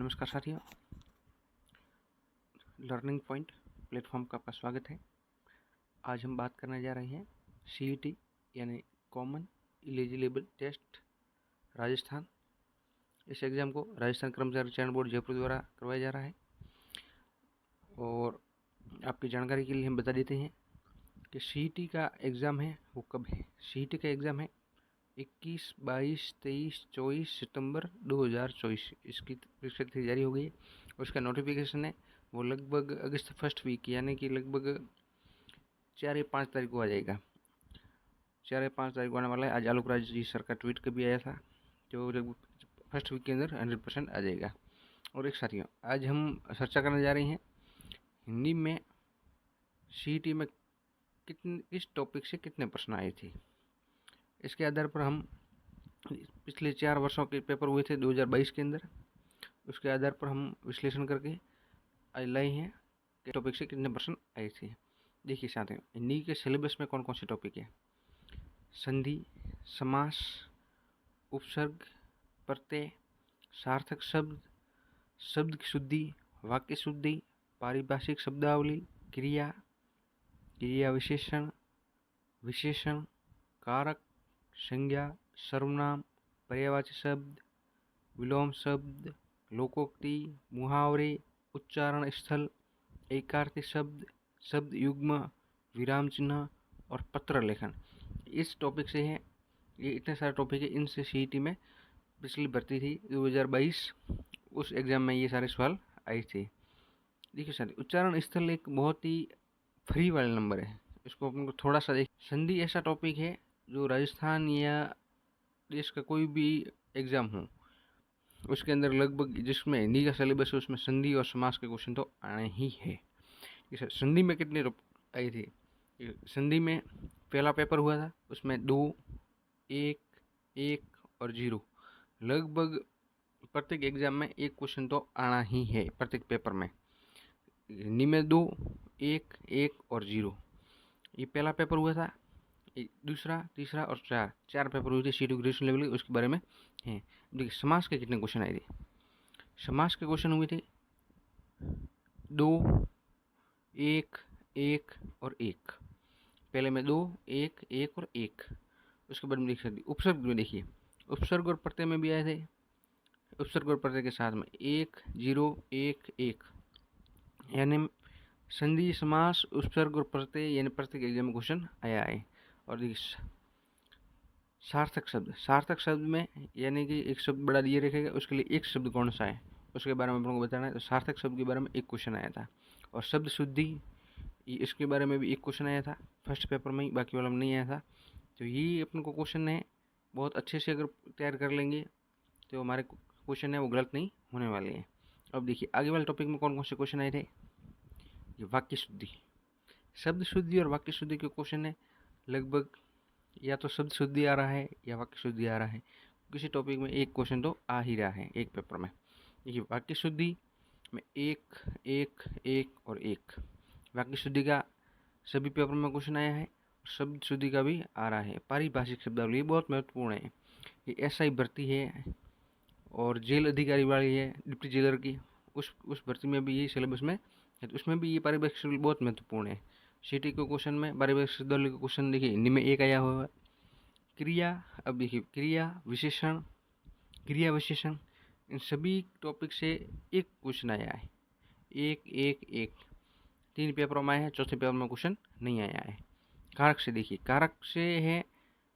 नमस्कार साथियों, learning point platform का आपका स्वागत है। आज हम बात करने जा रहे हैं सीईटी यानी कॉमन एलिजिबल टेस्ट राजस्थान। इस एग्ज़ाम को राजस्थान कर्मचारी चयन बोर्ड जयपुर द्वारा करवाया जा रहा है। और आपकी जानकारी के लिए हम बता देते हैं कि सीईटी का एग्ज़ाम है वो कब है। सीईटी का एग्ज़ाम है 21, 22, 23, 24 सितंबर 2024। इसकी परीक्षा तिथि जारी हो गई है और उसका नोटिफिकेशन है वो लगभग अगस्त फर्स्ट वीक यानी कि लगभग 4 या 5 तारीख को आ जाएगा। 4 या 5 तारीख को आने वाला है। आज आलोक राज जी सर का ट्वीट कभी आया था, जो लगभग फर्स्ट वीक के अंदर 100% आ जाएगा। और एक साथियों, आज हम चर्चा करने जा रहे हैं हिंदी में सीईटी में किस टॉपिक से कितने प्रश्न आए थे। इसके आधार पर हम पिछले 4 वर्षों के पेपर हुए थे 2022 के अंदर, उसके आधार पर हम विश्लेषण करके आज लाए हैं कि टॉपिक से कितने प्रश्न आए थे। देखिए साथियों, हिंदी के सिलेबस में कौन कौन से टॉपिक है। संधि, समास, उपसर्ग, प्रत्यय, सार्थक शब्द, शब्द की शुद्धि, वाक्य शुद्धि, पारिभाषिक शब्दावली, क्रिया, क्रिया विशेषण, विशेषण, कारक, संज्ञा, सर्वनाम, पर्यायवाची शब्द, विलोम शब्द, लोकोक्ति, मुहावरे, उच्चारण स्थल, एकार्थी शब्द, शब्द युग्म, विराम चिन्ह और पत्र लेखन। इस टॉपिक से है, ये इतने सारे टॉपिक है। इनसे सीईटी में पिछली भर्ती थी 2022, उस एग्ज़ाम में ये सारे सवाल आए थे। देखिए सर, उच्चारण स्थल एक बहुत ही फ्री वाला नंबर है, इसको अपन को थोड़ा सा देख। संधि ऐसा टॉपिक है जो राजस्थान या देश का कोई भी एग्ज़ाम हो उसके अंदर लगभग, जिसमें हिंदी का सिलेबस है उसमें संधि और समास के क्वेश्चन तो आने ही है। संधि में कितने आए थे। संधि में पहला पेपर हुआ था, उसमें 2, 1, 1 और 0। लगभग प्रत्येक एग्जाम में एक क्वेश्चन तो आना ही है प्रत्येक पेपर में। हिंदी में 2, 1, 1 और 0, ये पहला पेपर हुआ था। दूसरा, तीसरा और चार पेपर हुए थे सीईटी ग्रेजुएशन लेवल के, उसके बारे में है। देखिए समास के कितने क्वेश्चन आए थे। समास के क्वेश्चन हुए थे 2, 1, 1 और 1। पहले में 2, 1, 1 और 1। उसके बाद में देख सकते उपसर्ग में, देखिए उपसर्ग और प्रत्यय में भी आए थे। उपसर्ग और प्रत्यय के साथ में 1, 0, 1, 1, यानी संधि, समास, उपसर्ग और प्रत्यय यानी प्रत्येक एग्जाम में क्वेश्चन आया है। और देखिए सार्थक शब्द, सार्थक शब्द में यानी कि एक शब्द बड़ा दिए रखेगा, उसके लिए एक शब्द कौन सा है उसके बारे में अपन को बताना है। तो सार्थक शब्द के बारे में एक क्वेश्चन आया था। और शब्द शुद्धि, इसके बारे में भी एक क्वेश्चन आया था फर्स्ट पेपर में ही, बाकी वाला में नहीं आया था। तो ये अपन को क्वेश्चन है, बहुत अच्छे से अगर तैयार कर लेंगे तो हमारे क्वेश्चन है वो गलत नहीं होने वाले हैं। अब देखिए आगे वाले टॉपिक में कौन कौन से क्वेश्चन आए थे। ये वाक्य शुद्धि, शब्द शुद्धि और वाक्य शुद्धि के क्वेश्चन है। लगभग या तो शब्द शुद्धि आ रहा है या वाक्य शुद्धि आ रहा है, किसी टॉपिक में एक क्वेश्चन तो आ ही रहा है एक पेपर में। देखिए वाक्य शुद्धि में 1, 1, 1 और 1। वाक्य शुद्धि का सभी पेपर में क्वेश्चन आया है, शब्द शुद्धि का भी आ रहा है। पारिभाषिक शब्दावली बहुत महत्वपूर्ण है। ये एसआई भर्ती है और जेल अधिकारी वाली है, डिप्टी जेलर की, उस भर्ती में भी ये सिलेबस में है, तो उसमें भी ये पारिभाषिक शब्द बहुत महत्वपूर्ण है। सीटी के क्वेश्चन में पारिभाषिक शब्दावली का क्वेश्चन देखिए हिंदी में एक आया हुआ है। क्रिया, अब देखिए क्रिया विशेषण, क्रिया विशेषण, इन सभी टॉपिक से एक क्वेश्चन आया है। 1, 1, 1 3 पेपरों में आया है, चौथे पेपर में क्वेश्चन नहीं आया है। कारक से देखिए, कारक से है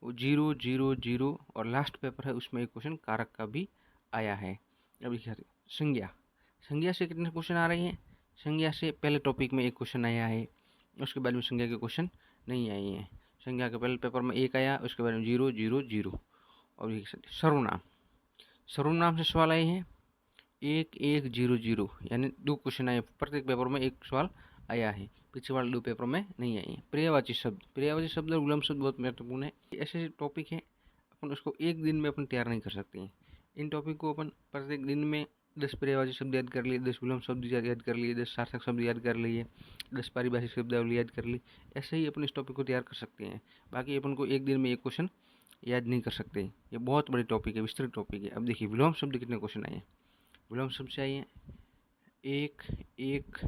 वो 0, 0, 0 और लास्ट पेपर है उसमें एक क्वेश्चन कारक का भी आया है। अब देखिए संज्ञा, संज्ञा से कितने क्वेश्चन आ रहे हैं। संज्ञा से पहले टॉपिक में एक क्वेश्चन आया है, उसके बाद में संज्ञा के क्वेश्चन नहीं आए हैं। संज्ञा के पहले पेपर में एक आया, उसके बाद में 0, 0, 0। और सर्वनाम, सर्वनाम से सवाल आए हैं 1, 1, 0, 0, यानी 2 क्वेश्चन आए, प्रत्येक पेपर में एक सवाल आया है, पीछे वाले 2 पेपर में नहीं आए हैं। पर्यायवाची शब्द, पर्यायवाची शब्द और विलोम शब्द बहुत महत्वपूर्ण है। ऐसे टॉपिक हैं अपन उसको एक दिन में अपन तैयार नहीं कर सकते हैं। इन टॉपिक को अपन प्रत्येक दिन में 10 पर्यायवाची शब्द याद कर लिए, 10 विलोम शब्द याद कर लिए, 10 सार्थक शब्द याद कर लिए, 10 पारिभाषिक शब्दावली याद कर ली। ऐसे ही अपन इस टॉपिक को तैयार कर सकते हैं। बाकी अपन को एक दिन में एक क्वेश्चन याद नहीं कर सकते। ये बहुत बड़ी टॉपिक है, विस्तृत टॉपिक है। अब देखिए विलोम शब्द कितने क्वेश्चन आए हैं। विलोम शब्द से आई हैं 1 1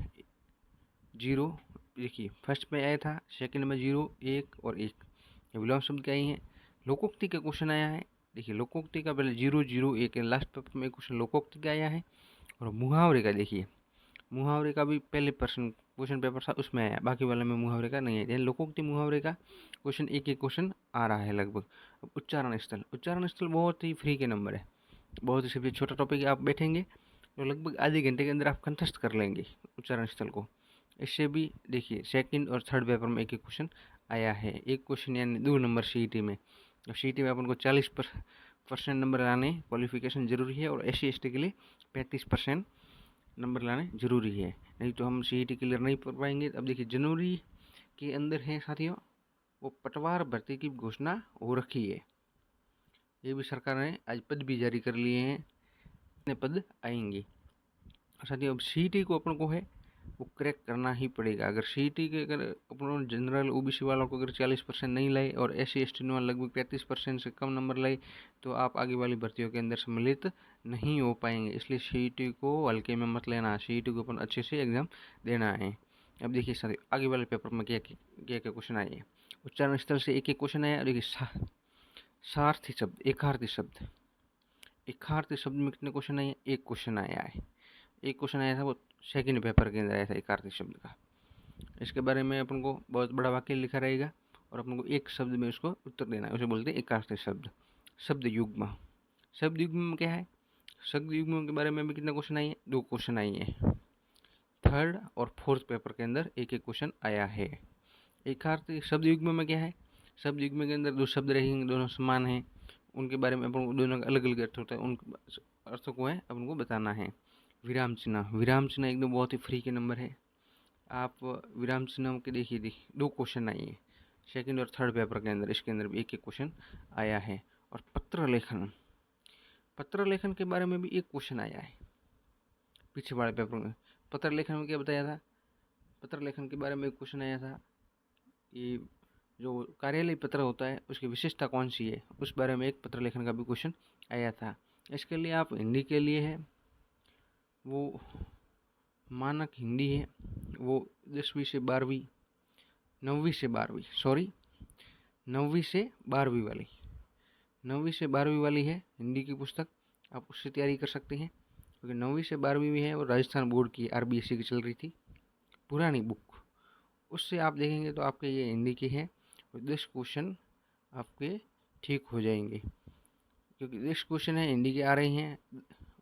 0। देखिए फर्स्ट में आया था, सेकंड में 0 1 और 1। ये विलोम शब्द क्या आई हैं। लोकोक्ति का क्वेश्चन आया है। देखिए लोकोक्ति का पहले 0 0 1 है, लास्ट पेपर में क्वेश्चन लोकोक्ति का आया है। और मुहावरे का देखिए, मुहावरे का भी पहले क्वेश्चन पेपर था उसमें आया, बाकी वाले में मुहावरे का नहीं है। लोकोक्ति मुहावरे का क्वेश्चन एक क्वेश्चन आ रहा है लगभग। अब उच्चारण स्थल, उच्चारण स्थल बहुत ही फ्री के नंबर है, बहुत ही सबसे छोटा टॉपिक है। आप बैठेंगे तो लगभग आधे घंटे के अंदर आप कंठस्थ कर लेंगे उच्चारण स्थल को। इससे भी देखिए सेकंड और थर्ड पेपर में एक क्वेश्चन आया है, एक क्वेश्चन यानी 2 नंबर सीईटी में। और सीईटी में अपन को 40% नंबर लाने क्वालिफिकेशन जरूरी है, और SC/ST के लिए 35% नंबर लाने जरूरी है, नहीं तो हम सीईटी क्लियर नहीं कर पाएंगे। अब देखिए जनवरी के अंदर है साथियों वो पटवार भर्ती की घोषणा हो रखी है। ये भी सरकार ने आज पद भी जारी कर लिए हैं, इतने पद आएंगे। साथियों अब सीईटी को अपन को है वो क्रैक करना ही पड़ेगा। अगर सीईटी के अगर अपन जनरल OBC वालों को अगर 40% नहीं लाए और SC/ST वाले लगभग 35% से कम नंबर लाए तो आप आगे वाली भर्तियों के अंदर सम्मिलित नहीं हो पाएंगे। इसलिए सीईटी को हल्के में मत लेना, सीईटी को अपन अच्छे से एग्जाम देना है। अब देखिए सर आगे वाले पेपर में क्या क्या क्वेश्चन आए हैं। उच्चारण स्थल से एक क्वेश्चन आया। देखिए सार्थी शब्द, एकार्थी शब्द, एकार्थी शब्द में कितने क्वेश्चन आए? एक क्वेश्चन आया है। एक क्वेश्चन आया था वो सेकंड पेपर के अंदर आया था एकार्थी शब्द का। इसके बारे में अपन को बहुत बड़ा वाक्य लिखा रहेगा और अपन को एक शब्द में उसको उत्तर देना है, उसे बोलते हैं एकार्थी शब्द। शब्द युग्म, शब्द युग्म में क्या है? शब्द युग्म के बारे में भी कितने क्वेश्चन आए हैं? 2 क्वेश्चन आए हैं। थर्ड और फोर्थ पेपर के अंदर एक क्वेश्चन आया है। एकार्थी शब्द युग्म में क्या है? शब्द युग्म के अंदर 2 शब्द रहेंगे, दोनों समान हैं, उनके बारे में अपन को दोनों का अलग अलग अर्थ होता है, उन अर्थों को है अपन को बताना है। विराम चिन्ह, विराम चिन्ह एकदम बहुत ही फ्री के नंबर है। आप विराम चिन्ह के देखिए 2 क्वेश्चन आए हैं सेकंड और थर्ड पेपर के अंदर, इसके अंदर भी एक क्वेश्चन आया है। और पत्र लेखन, पत्र लेखन के बारे में भी एक क्वेश्चन आया है पीछे वाले पेपर में। पत्र लेखन में क्या बताया था? पत्र लेखन के बारे में एक क्वेश्चन आया था, ये जो कार्यालय पत्र होता है उसकी विशेषता कौन सी है, उस बारे में एक पत्र लेखन का भी क्वेश्चन आया था। इसके लिए आप हिंदी के लिए है वो मानक हिंदी है, वो 10वीं से 12वीं 9वीं से 12वीं सॉरी 9वीं से 12वीं वाली 9वीं से 12वीं वाली है हिंदी की पुस्तक, आप उससे तैयारी कर सकते हैं। क्योंकि 9वीं से 12वीं में है वो राजस्थान बोर्ड की RBSC की चल रही थी पुरानी बुक, उससे आप देखेंगे तो आपके ये हिंदी की है और 10 क्वेश्चन आपके ठीक हो जाएंगे। क्योंकि 10 क्वेश्चन है हिंदी के आ रहे हैं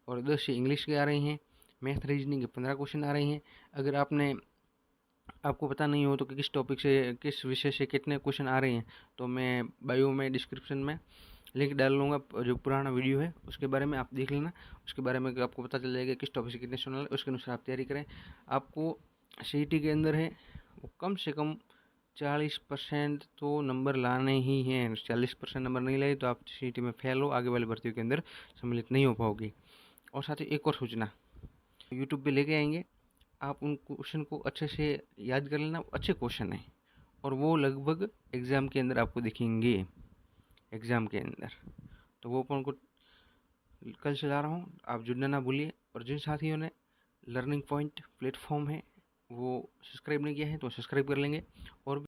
और 10 इंग्लिश के आ रहे हैं, मैथ रीजनिंग के 15 क्वेश्चन आ रहे हैं। अगर आपको पता नहीं हो तो कि किस टॉपिक से किस विषय से कितने क्वेश्चन आ रहे हैं तो मैं बायो में डिस्क्रिप्शन में लिंक डाल लूँगा, जो पुराना वीडियो है उसके बारे में आप देख लेना, उसके बारे में आपको पता चल जाएगा किस टॉपिक से कितने क्वेश्चन आ रहे हैं, उसके अनुसार आप तैयारी करें। आपको सीईटी के अंदर है वो कम से कम 40% तो नंबर लाने ही हैं। 40% नंबर नहीं लाए तो आप सीईटी में फेल हो, आगे वाली भर्तियों के अंदर सम्मिलित नहीं हो पाओगे। और साथ ही एक और सूचना यूट्यूब पे लेके आएंगे, आप उन क्वेश्चन को अच्छे से याद कर लेना, अच्छे क्वेश्चन हैं और वो लगभग एग्ज़ाम के अंदर आपको दिखेंगे एग्ज़ाम के अंदर। तो वो अपन को कल चला रहा हूँ, आप जुड़ना ना भूलिए। और जिन साथियों ने लर्निंग पॉइंट प्लेटफॉर्म है वो सब्सक्राइब नहीं किया है तो सब्सक्राइब कर लेंगे। और